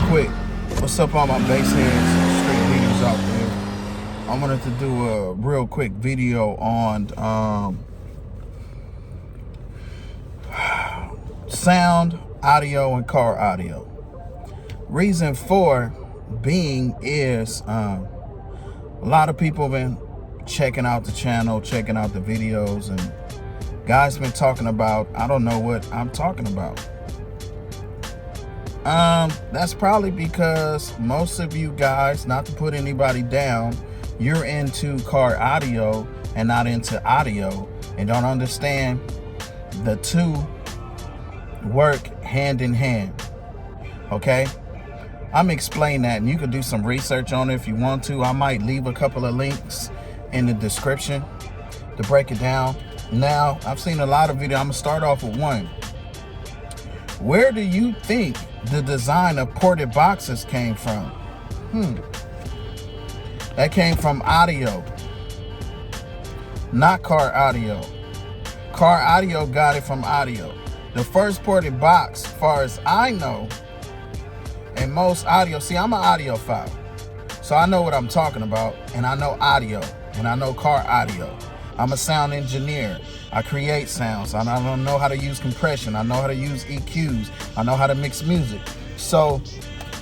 quick. What's up, all my bass heads, street leaders out there? I wanted to do a real quick video on sound, audio, and car audio. Reason for being is a lot of people have been checking out the channel, checking out the videos, and guys been talking about, I don't know what I'm talking about. That's probably because most of you guys, not to put anybody down, you're into car audio and not into audio, and don't understand the two work hand in hand. Okay, I'm explaining that, and you can do some research on it if you want to. I might leave a couple of links in the description to break it down. Now, I've seen a lot of videos. I'm gonna start off with one. Where do you think the design of ported boxes came from? That came from audio, not car audio. Car audio got it from audio. The first ported box, as far as I know, and most audio, see, I'm an audiophile, so I know what I'm talking about, and I know audio, and I know car audio. I'm a sound engineer. I create sounds. I know how to use compression. I know how to use EQs. I know how to mix music. So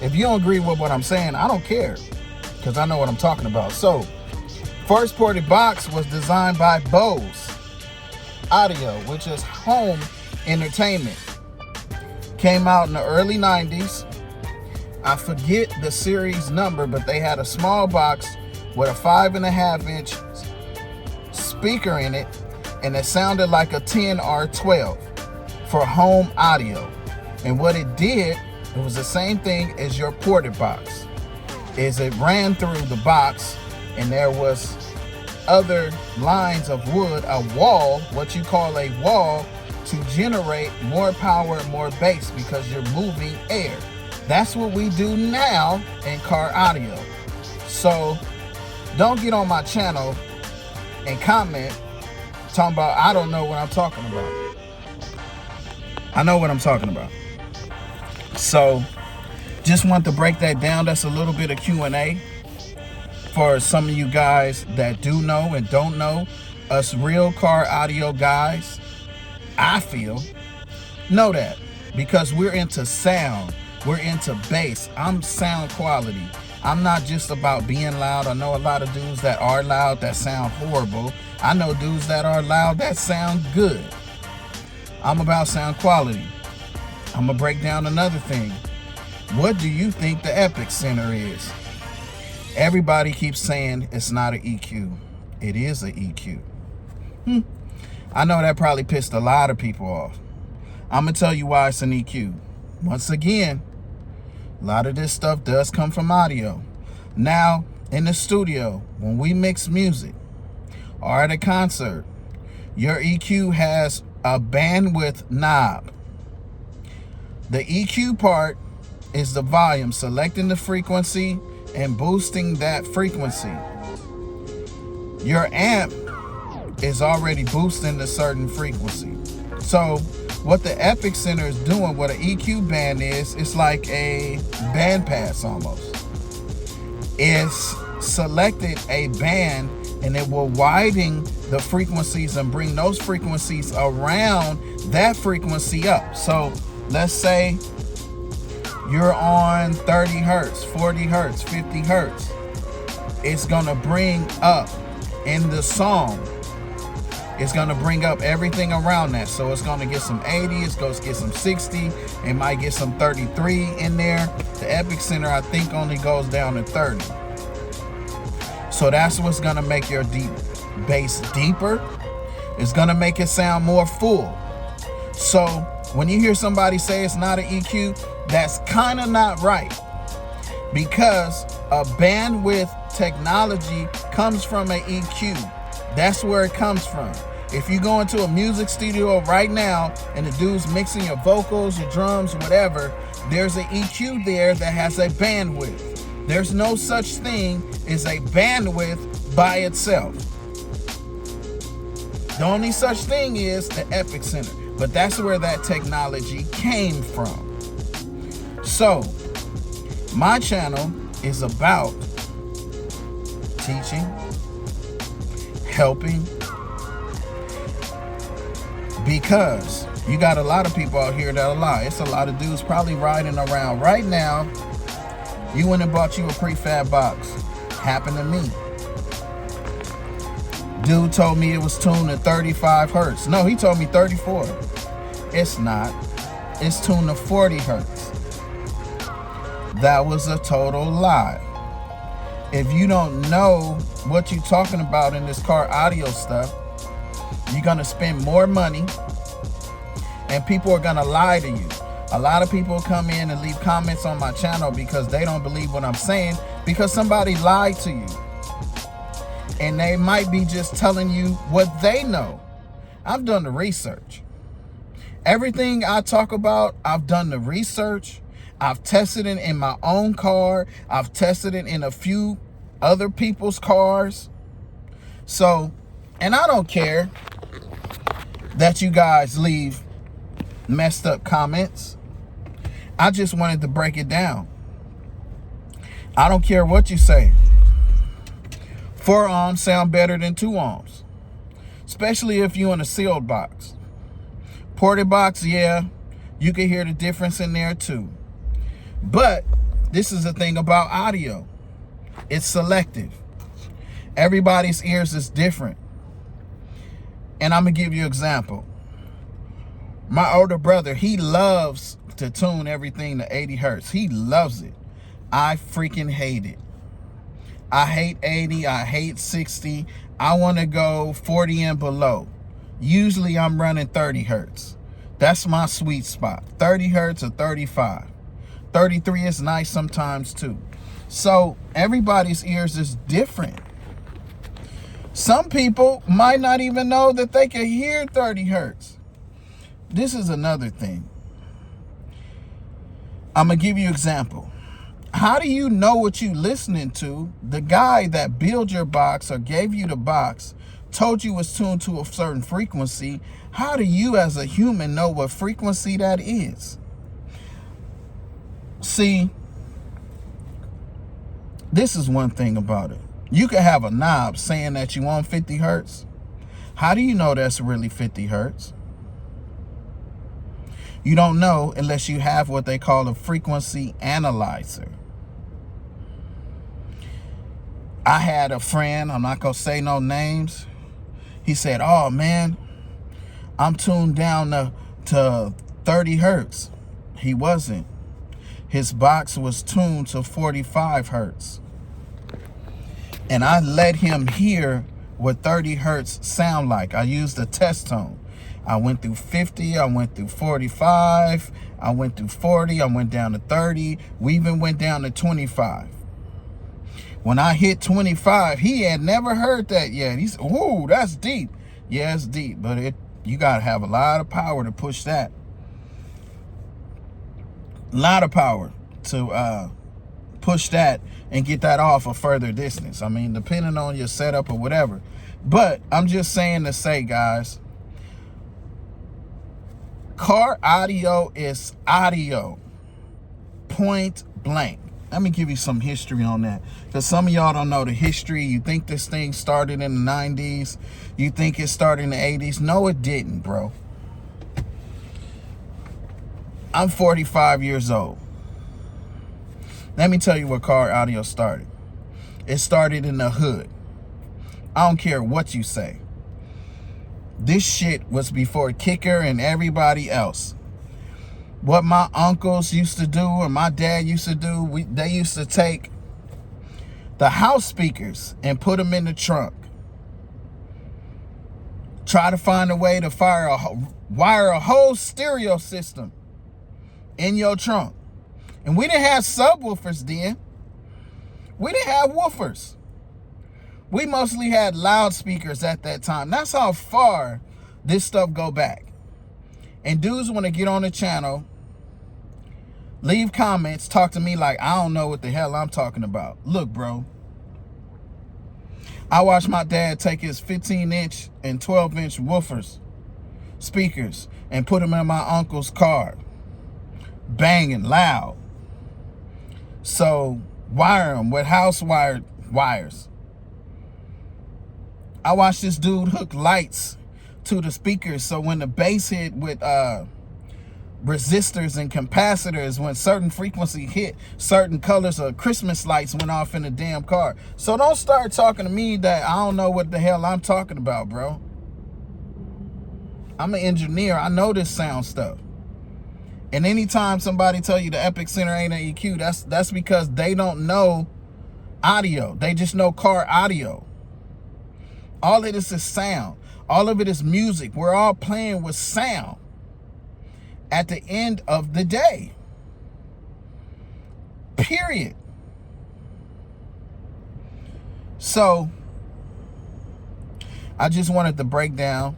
if you don't agree with what I'm saying, I don't care, because I know what I'm talking about. So first ported box was designed by Bose Audio, which is home entertainment. Came out in the early 90s. I forget the series number, but they had a small box with a 5.5-inch speaker in it, and it sounded like a 10 or 12 for home audio. And what it did, it was the same thing as your ported box, is it ran through the box, and there was other lines of wood, a wall, what you call a wall, to generate more power and more bass, because you're moving air. That's what we do now in car audio. So don't get on my channel and comment talking about I don't know what I'm talking about. I know what I'm talking about. So just want to break that down. That's a little bit of Q&A for some of you guys that do know and don't know. Us real car audio guys, I feel, know that, because we're into sound, we're into bass. I'm sound quality. I'm not just about being loud. I know a lot of dudes that are loud that sound horrible. I know dudes that are loud that sound good. I'm about sound quality. I'm gonna break down another thing. What do you think the Epic Center is? Everybody keeps saying it's not an EQ. It is an EQ. I know that probably pissed a lot of people off. I'm gonna tell you why it's an EQ. Once again, a lot of this stuff does come from audio. Now, in the studio, when we mix music or at a concert, your EQ has a bandwidth knob. The EQ part is the volume, selecting the frequency and boosting that frequency. Your amp is already boosting a certain frequency. So what the Epic Center is doing, what an EQ band is, it's like a bandpass almost. It's selected a band, and it will widen the frequencies and bring those frequencies around that frequency up. So let's say you're on 30 hertz, 40 hertz, 50 hertz. It's gonna bring up in the song, it's gonna bring up everything around that. So it's gonna get some 80, it's gonna get some 60, it might get some 33 in there. The Epic Center, I think, only goes down to 30. So that's what's gonna make your deep bass deeper. It's gonna make it sound more full. So when you hear somebody say it's not an EQ, that's kind of not right, because a bandwidth technology comes from an EQ. That's where it comes from. If you go into a music studio right now and the dude's mixing your vocals, your drums, whatever, there's an EQ there that has a bandwidth. There's no such thing as a bandwidth by itself. The only such thing is the Epic Center, but that's where that technology came from. So My channel is about teaching, helping, because you got a lot of people out here that lie. It's a lot of dudes probably riding around right now. You went and bought you a prefab box. Happened to me. Dude told me it was tuned to 35 hertz. No, he told me 34. It's not. It's tuned to 40 hertz. That was a total lie. If you don't know what you're talking about in this car audio stuff, you're going to spend more money and people are going to lie to you. A lot of people come in and leave comments on my channel because they don't believe what I'm saying because somebody lied to you. And they might be just telling you what they know. I've done the research. Everything I talk about, I've done the research. I've tested it in my own car. I've tested it in a few other people's cars. So, and I don't care that you guys leave messed up comments. I just wanted to break it down. I don't care what you say. 4 ohms sound better than 2 ohms, especially if you're in a sealed box. Ported box, yeah, you can hear the difference in there too. But this is the thing about audio. It's selective. Everybody's ears is different. And I'm going to give you an example. My older brother, he loves to tune everything to 80 hertz. He loves it. I freaking hate it. I hate 80. I hate 60. I want to go 40 and below. Usually I'm running 30 hertz. That's my sweet spot. 30 hertz or 35. 33 is nice sometimes too. So everybody's ears is different. Some people might not even know that they can hear 30 hertz. This is another thing. I'm going to give you an example. How do you know what you're listening to? The guy that built your box or gave you the box told you it's tuned to a certain frequency. How do you as a human know what frequency that is? See, this is one thing about it. You can have a knob saying that you want 50 hertz. How do you know that's really 50 hertz? You don't know unless you have what they call a frequency analyzer. I had a friend, I'm not going to say no names. He said, oh man, I'm tuned down to 30 hertz. He wasn't. His box was tuned to 45 hertz. And I let him hear what 30 hertz sound like. I used a test tone. I went through 50, I went through 45, I went through 40, I went down to 30. We even went down to 25. When I hit 25, he had never heard that yet. He said, ooh, that's deep. Yeah, it's deep, but you got to have a lot of power to push that. A lot of power to push that and get that off a further distance. I mean, depending on your setup or whatever. But I'm just saying to say, guys, car audio is audio. Point blank. Let me give you some history on that. Because some of y'all don't know the history. You think this thing started in the 90s. You think it started in the 80s. No, it didn't, bro. I'm 45 years old. Let me tell you where car audio started. It started in the hood. I don't care what you say. This shit was before Kicker and everybody else. What my uncles used to do or my dad used to do, they used to take the house speakers and put them in the trunk. Try to find a way to wire a whole stereo system in your trunk. And we didn't have subwoofers then. We didn't have woofers. We mostly had loudspeakers at that time. That's how far this stuff go back. And dudes want to get on the channel, leave comments, talk to me like I don't know what the hell I'm talking about. Look, bro. I watched my dad take his 15-inch and 12-inch woofers, speakers, and put them in my uncle's car. Banging loud. So wire them with house wires. I watched this dude hook lights to the speakers, so when the bass hit with resistors and capacitors, when certain frequency hit, certain colors of Christmas lights went off in the damn car. So don't start talking to me that I don't know what the hell I'm talking about, bro. I'm an engineer. I know this sound stuff. And anytime somebody tell you the Epic Center ain't an EQ, that's because they don't know audio. They just know car audio. All of this is sound. All of it is music. We're all playing with sound at the end of the day. Period. So I just wanted to break down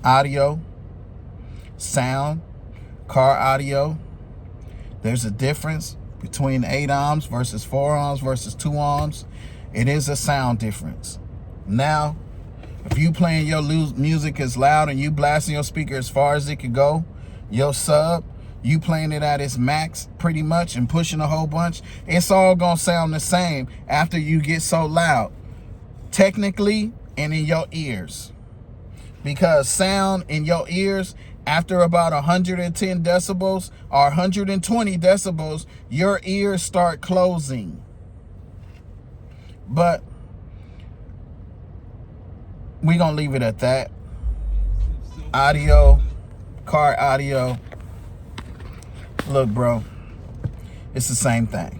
audio, sound, car audio. There's a difference between 8 ohms versus 4 ohms versus 2 ohms. It is a sound difference. Now, if you playing your music as loud and you blasting your speaker as far as it could go, your sub, you playing it at its max pretty much and pushing a whole bunch, it's all gonna sound the same after you get so loud, technically and in your ears. Because sound in your ears, after about 110 decibels or 120 decibels, your ears start closing. But we're gonna leave it at that. Audio, car audio. Look, bro, it's the same thing.